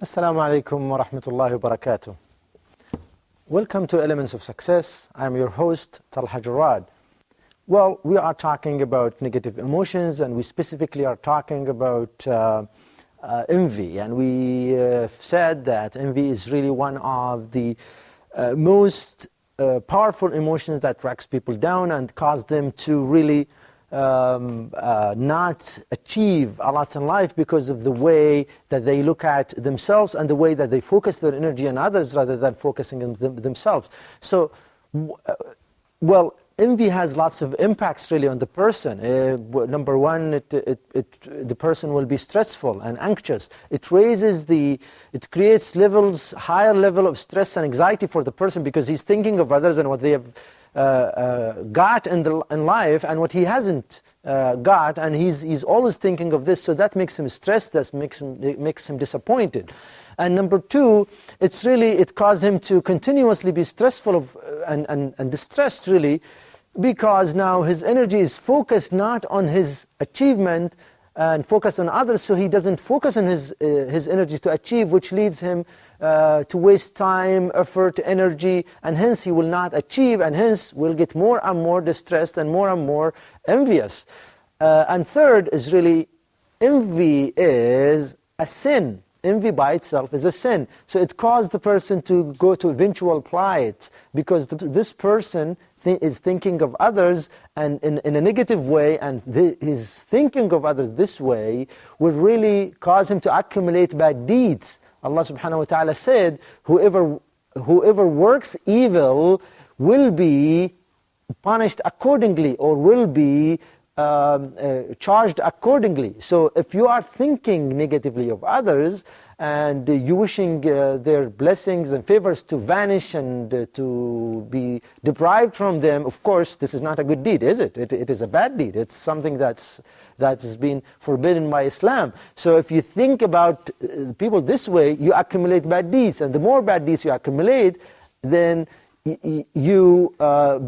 Assalamu alaikum wa rahmatullahi wa barakatuh. Welcome to Elements of Success. I'm your host, Talha Jarrad. Well, we are talking about negative emotions, and we specifically are talking about envy. And we said that envy is really one of the most powerful emotions that tracks people down and cause them to really not achieve a lot in life because of the way that they look at themselves and the way that they focus their energy on others rather than focusing on themselves. So, well, envy has lots of impacts really on the person. Number one, the person will be stressful and anxious. It creates higher level of stress and anxiety for the person because he's thinking of others and what they have got in life and what he hasn't got, and he's always thinking of this, so that makes him stressed, that makes him disappointed. And number two, it causes him to continuously be stressful and distressed really, because now his energy is focused not on his achievement and focused on others, so he doesn't focus on his energy to achieve, which leads him to waste time, effort, energy, and hence he will not achieve, and hence will get more and more distressed and more envious. And third is really, envy is a sin. Envy by itself is a sin. So it causes the person to go to eventual plight, because this person is thinking of others and in a negative way, and his thinking of others this way will really cause him to accumulate bad deeds. Allah subhanahu wa ta'ala said, whoever works evil will be punished accordingly, or will be charged accordingly. So if you are thinking negatively of others and you wishing their blessings and favors to vanish and to be deprived from them, of course this is not a good deed, is it? It is a bad deed. It's something that has been forbidden by Islam. So if you think about people this way, you accumulate bad deeds, and the more bad deeds you accumulate, then you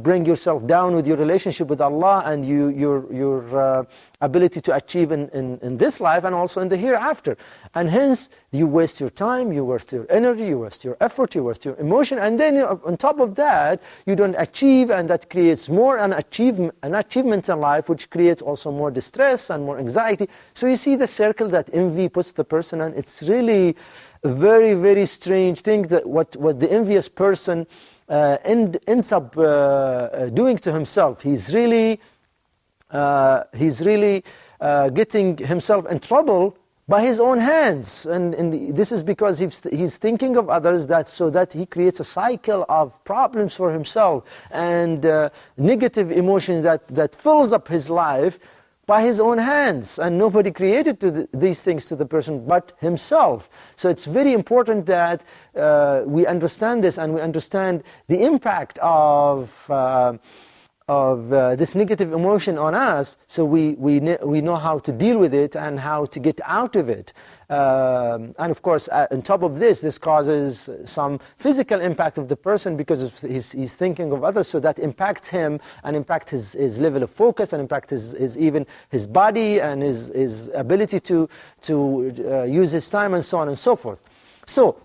bring yourself down with your relationship with Allah and your ability to achieve in this life and also in the hereafter. And hence, you waste your time, you waste your energy, you waste your effort, you waste your emotion, and then on top of that, you don't achieve, and that creates more an achievement in life, which creates also more distress and more anxiety. So you see the circle that envy puts the person in. It's really a very, very strange thing that what the envious person ends up doing to himself. He's really getting himself in trouble by his own hands, and this is because he's thinking of others, so that he creates a cycle of problems for himself and negative emotions that fills up his life by his own hands, and nobody created these things to the person but himself. So it's very important that we understand this, and we understand the impact of this negative emotion on us, so we know how to deal with it and how to get out of it. And of course, on top of this causes some physical impact of the person because he's thinking of others, so that impacts him and impacts his level of focus, and impacts even his body and his ability to use his time, and so on and so forth. So,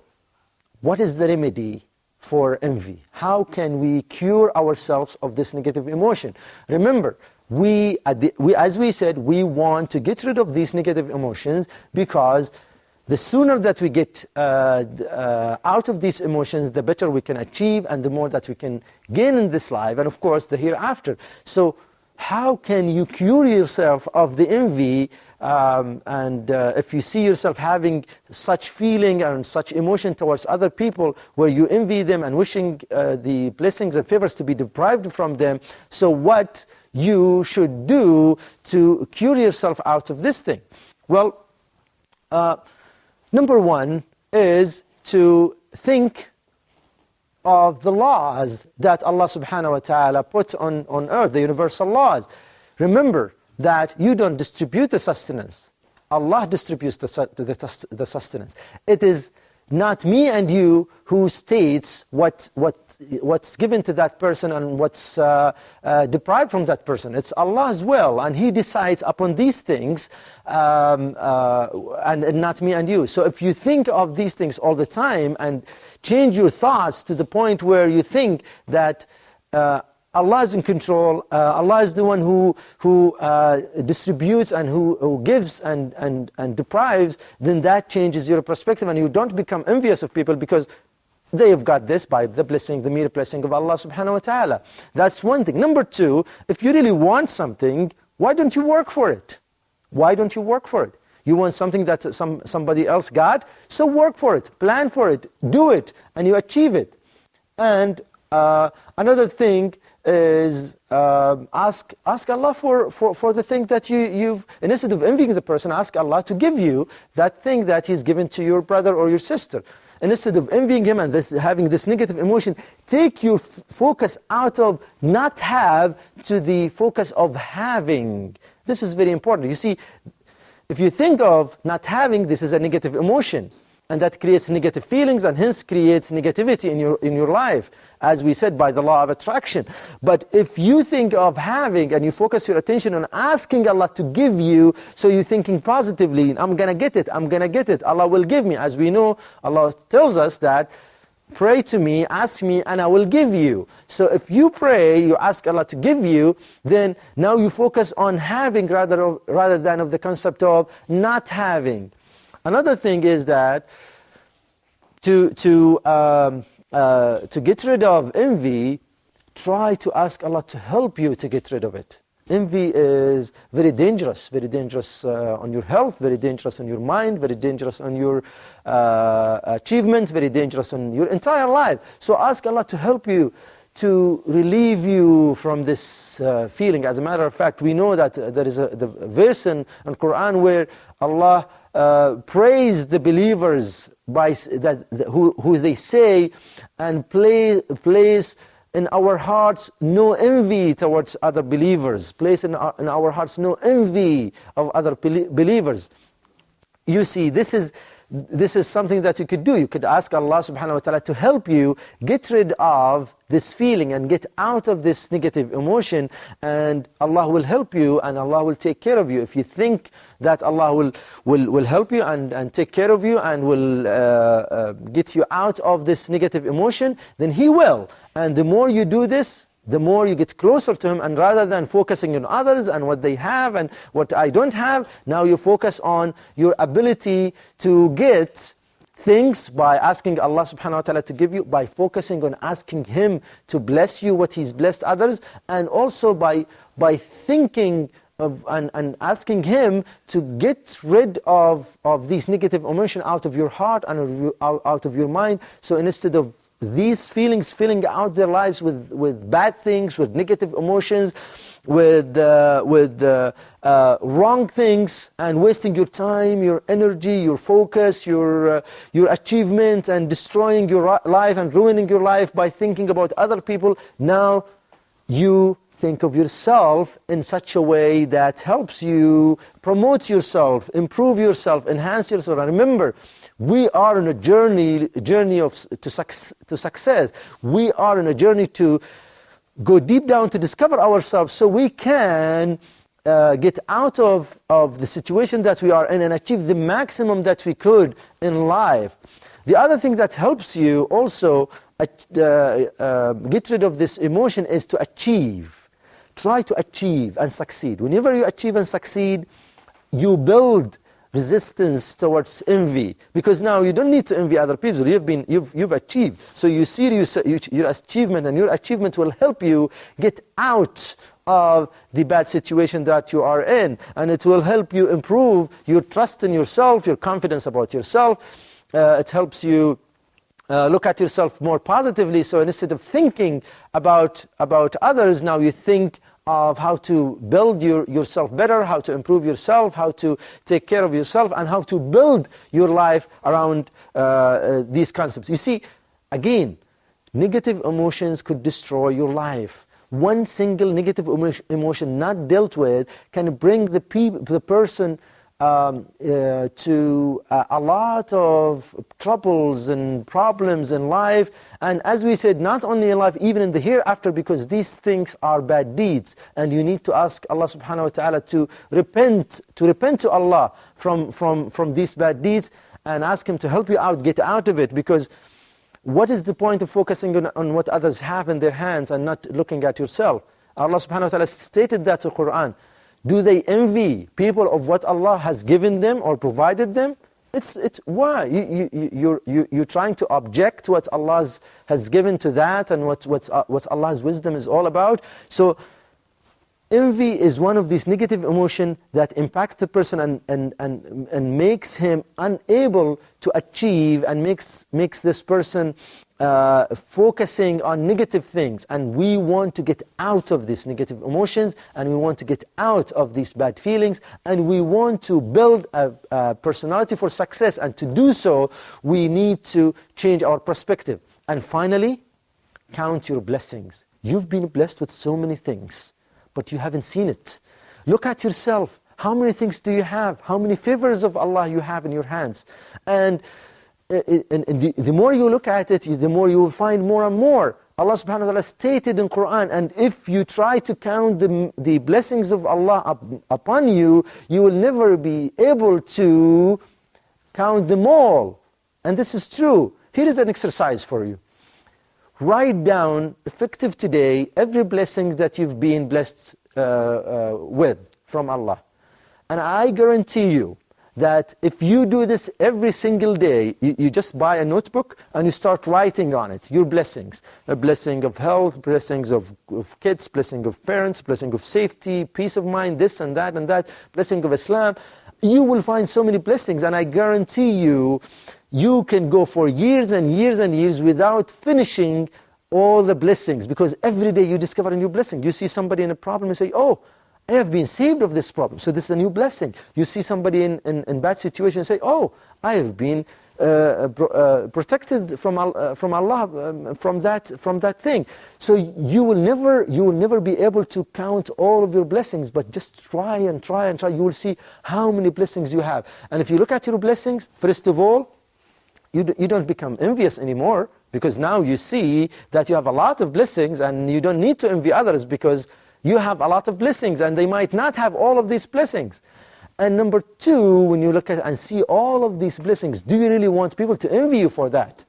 what is the remedy for envy? How can we cure ourselves of this negative emotion? Remember, as we said, we want to get rid of these negative emotions, because the sooner that we get out of these emotions, the better we can achieve, and the more that we can gain in this life, and of course the hereafter. So how can you cure yourself of the envy? And if you see yourself having such feeling and such emotion towards other people where you envy them and wishing the blessings and favors to be deprived from them, so what you should do to cure yourself out of this thing? Well, number one is to think of the laws that Allah subhanahu wa ta'ala put on earth, the universal laws. Remember that you don't distribute the sustenance. Allah distributes the sustenance. It is not me and you who states what's given to that person and what's deprived from that person. It's Allah as well, and He decides upon these things, and not me and you. So if you think of these things all the time and change your thoughts to the point where you think that Allah is in control, Allah is the one who distributes and who gives and deprives, then that changes your perspective, and you don't become envious of people because they have got this by the blessing, the mere blessing of Allah subhanahu wa ta'ala. That's one thing. Number two, if you really want something, why don't you work for it? Why don't you work for it? You want something that somebody else got, so work for it, plan for it, do it, and you achieve it. And another thing is ask Allah for the thing that you've, instead of envying the person, ask Allah to give you that thing that He's given to your brother or your sister. And instead of envying him and having this negative emotion, take your focus out of not have to the focus of having. This is very important. You see, if you think of not having, this is a negative emotion, and that creates negative feelings and hence creates negativity in your life, as we said, by the law of attraction. But if you think of having and you focus your attention on asking Allah to give you, so you're thinking positively, I'm going to get it, I'm going to get it, Allah will give me. As we know, Allah tells us that, pray to me, ask me, and I will give you. So if you pray, you ask Allah to give you, then now you focus on having rather than of the concept of not having. Another thing is that to get rid of envy, try to ask Allah to help you to get rid of it. Envy is very dangerous on your health, very dangerous on your mind, very dangerous on your achievements, very dangerous on your entire life. So ask Allah to help you, to relieve you from this feeling. As a matter of fact, we know that there is the verse in Quran where Allah praise the believers by who they say, and place in our hearts no envy towards other believers. Place in our hearts no envy of other believers. You see, this is something that you could do. You could ask Allah subhanahu wa ta'ala to help you get rid of this feeling and get out of this negative emotion, and Allah will help you and Allah will take care of you. If you think that Allah will help you and take care of you and will get you out of this negative emotion, then He will. And the more you do this, the more you get closer to Him, and rather than focusing on others and what they have and what I don't have, now you focus on your ability to get things by asking Allah subhanahu wa ta'ala to give you, by focusing on asking Him to bless you what He's blessed others, and also by thinking of and asking Him to get rid of these negative emotions out of your heart and out of your mind. So instead of these feelings filling out their lives with bad things, with negative emotions, with wrong things, and wasting your time, your energy, your focus, your achievement, and destroying your life and ruining your life by thinking about other people, now you think of yourself in such a way that helps you promote yourself, improve yourself, enhance yourself. And remember, we are on a journey to success. We are on a journey to go deep down to discover ourselves, so we can get out of the situation that we are in and achieve the maximum that we could in life. The other thing that helps you also get rid of this emotion is to achieve. Try to achieve and succeed. Whenever you achieve and succeed, you build resistance towards envy, because now you don't need to envy other people. You've achieved. So you see your achievement, and your achievement will help you get out of the bad situation that you are in, and it will help you improve your trust in yourself, your confidence about yourself. It helps you look at yourself more positively. So instead of thinking about others, now you think of how to build yourself better, how to improve yourself, how to take care of yourself, and how to build your life around these concepts. You see, again, negative emotions could destroy your life. One single negative emotion not dealt with can bring the person to a lot of troubles and problems in life. And as we said, not only in life, even in the hereafter, because these things are bad deeds. And you need to ask Allah subhanahu wa ta'ala to repent to Allah from these bad deeds, and ask Him to help you out, get out of it. Because what is the point of focusing on what others have in their hands and not looking at yourself? Allah subhanahu wa ta'ala stated that in the Quran. Do they envy people of what Allah has given them or provided them? It's why you're trying to object what Allah has given to that, and what Allah's wisdom is all about. So envy is one of these negative emotions that impacts the person and makes him unable to achieve, and makes this person focusing on negative things. And we want to get out of these negative emotions, and we want to get out of these bad feelings, and we want to build a personality for success. And to do so, we need to change our perspective. And finally, count your blessings. You've been blessed with so many things, but you haven't seen it. Look at yourself. How many things do you have? How many favors of Allah you have in your hands? And the more you look at it, the more you will find more and more. Allah subhanahu wa ta'ala stated in Quran, and if you try to count the blessings of Allah upon you, you will never be able to count them all. And this is true. Here is an exercise for you. Write down, effective today, every blessing that you've been blessed with from Allah. And I guarantee you that if you do this every single day, you just buy a notebook and you start writing on it your blessings. A blessing of health, blessings of kids, blessing of parents, blessing of safety, peace of mind, this and that, blessing of Islam. You will find so many blessings, and I guarantee you, you can go for years and years and years without finishing all the blessings, because every day you discover a new blessing. You see somebody in a problem, you say, oh, I have been saved of this problem, so this is a new blessing. You see somebody in bad situation, say, oh, I have been protected from Allah from that thing. So you will never be able to count all of your blessings, but just try and try and try. You will see how many blessings you have. And if you look at your blessings, first of all, you don't become envious anymore, because now you see that you have a lot of blessings, and you don't need to envy others because you have a lot of blessings and they might not have all of these blessings. And number two, when you look at and see all of these blessings, do you really want people to envy you for that?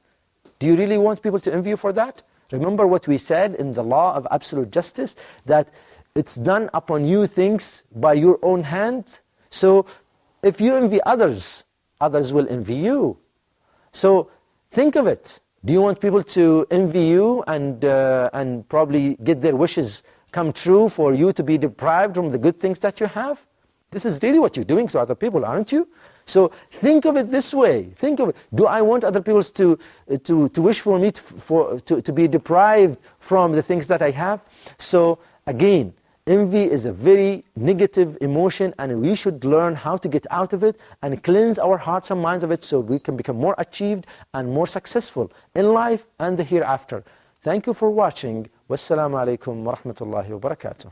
Do you really want people to envy you for that? Remember what we said in the law of absolute justice, that it's done upon you things by your own hand. So if you envy others, others will envy you. So think of it. Do you want people to envy you and probably get their wishes come true for you to be deprived from the good things that you have? This is really what you're doing to other people, aren't you? So think of it this way. Think of it. Do I want other people to wish for me to be deprived from the things that I have? So again, envy is a very negative emotion, and we should learn how to get out of it and cleanse our hearts and minds of it, so we can become more achieved and more successful in life and the hereafter. Thank you for watching. Wassalamu alaikum wa rahmatullahi wa barakatuh.